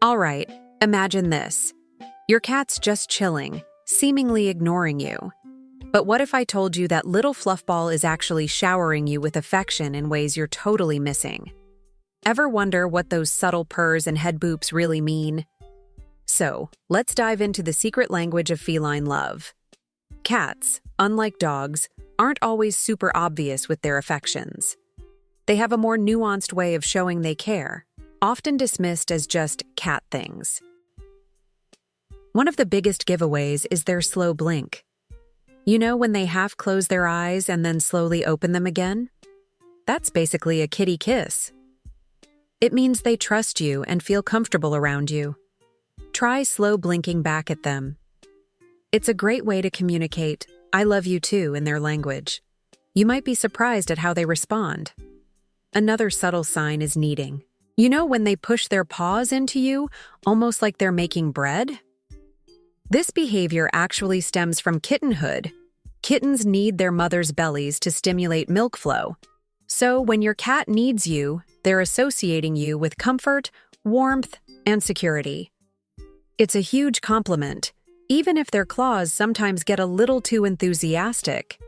All right, imagine this. Your cat's just chilling, seemingly ignoring you. But what if I told you that little Fluffball is actually showering you with affection in ways you're totally missing? Ever wonder what those subtle purrs and head boops really mean? So, let's dive into the secret language of feline love. Cats, unlike dogs, aren't always super obvious with their affections. They have a more nuanced way of showing they care, often dismissed as just cat things. One of the biggest giveaways is their slow blink. You know when they half close their eyes and then slowly open them again? That's basically a kitty kiss. It means they trust you and feel comfortable around you. Try slow blinking back at them. It's a great way to communicate, "I love you too," in their language. You might be surprised at how they respond. Another subtle sign is kneading. You know when they push their paws into you, almost like they're making bread? This behavior actually stems from kittenhood. Kittens need their mother's bellies to stimulate milk flow. So when your cat needs you, they're associating you with comfort, warmth, and security. It's a huge compliment, even if their claws sometimes get a little too enthusiastic.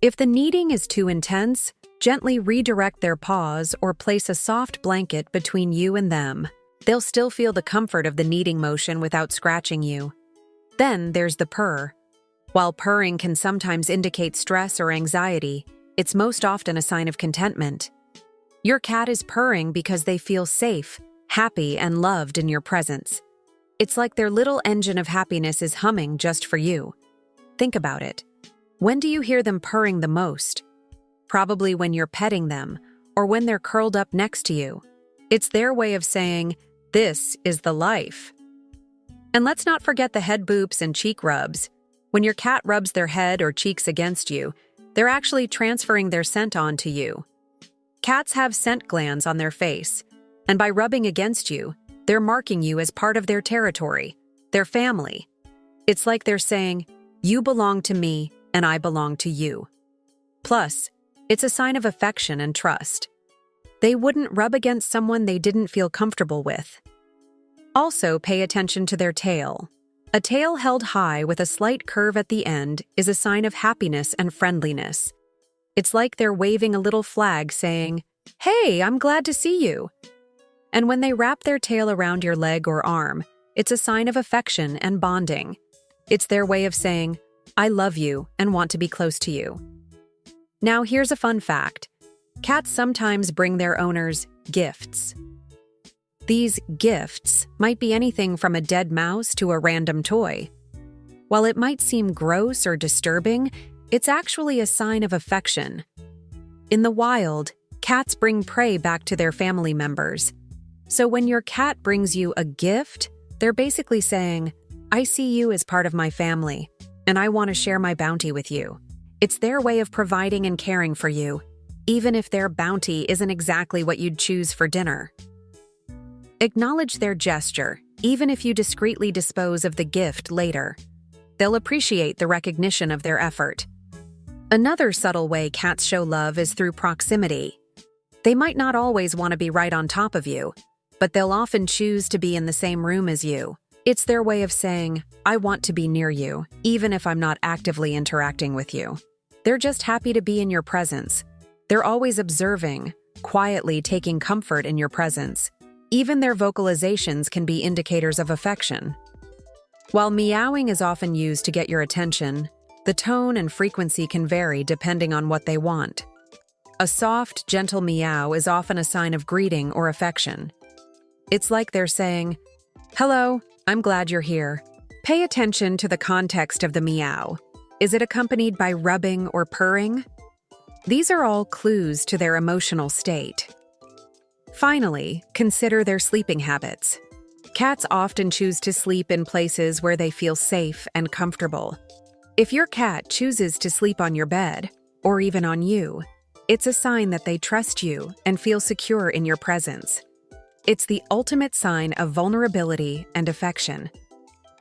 If the kneading is too intense, gently redirect their paws or place a soft blanket between you and them. They'll still feel the comfort of the kneading motion without scratching you. Then there's the purr. While purring can sometimes indicate stress or anxiety, it's most often a sign of contentment. Your cat is purring because they feel safe, happy, and loved in your presence. It's like their little engine of happiness is humming just for you. Think about it. When do you hear them purring the most? Probably when you're petting them or when they're curled up next to you. It's their way of saying, "This is the life." And let's not forget the head boops and cheek rubs. When your cat rubs their head or cheeks against you, they're actually transferring their scent onto you. Cats have scent glands on their face, and by rubbing against you, they're marking you as part of their territory, their family. It's like they're saying, "You belong to me, and I belong to you." Plus, it's a sign of affection and trust. They wouldn't rub against someone they didn't feel comfortable with. Also, pay attention to their tail. A tail held high with a slight curve at the end is a sign of happiness and friendliness. It's like they're waving a little flag saying, "Hey, I'm glad to see you." And when they wrap their tail around your leg or arm, it's a sign of affection and bonding. It's their way of saying, "I love you and want to be close to you." Now here's a fun fact. Cats sometimes bring their owners gifts. These gifts might be anything from a dead mouse to a random toy. While it might seem gross or disturbing, it's actually a sign of affection. In the wild, cats bring prey back to their family members. So when your cat brings you a gift, they're basically saying, "I see you as part of my family, and I want to share my bounty with you." It's their way of providing and caring for you, even if their bounty isn't exactly what you'd choose for dinner. Acknowledge their gesture, even if you discreetly dispose of the gift later. They'll appreciate the recognition of their effort. Another subtle way cats show love is through proximity. They might not always want to be right on top of you, but they'll often choose to be in the same room as you. It's their way of saying, "I want to be near you, even if I'm not actively interacting with you." They're just happy to be in your presence. They're always observing, quietly taking comfort in your presence. Even their vocalizations can be indicators of affection. While meowing is often used to get your attention, the tone and frequency can vary depending on what they want. A soft, gentle meow is often a sign of greeting or affection. It's like they're saying, "Hello, I'm glad you're here." Pay attention to the context of the meow. Is it accompanied by rubbing or purring? These are all clues to their emotional state. Finally, consider their sleeping habits. Cats often choose to sleep in places where they feel safe and comfortable. If your cat chooses to sleep on your bed, or even on you, it's a sign that they trust you and feel secure in your presence. It's the ultimate sign of vulnerability and affection.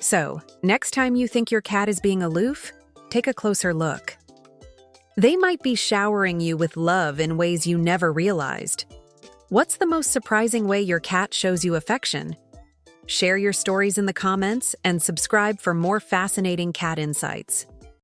So, next time you think your cat is being aloof, take a closer look. They might be showering you with love in ways you never realized. What's the most surprising way your cat shows you affection? Share your stories in the comments and subscribe for more fascinating cat insights.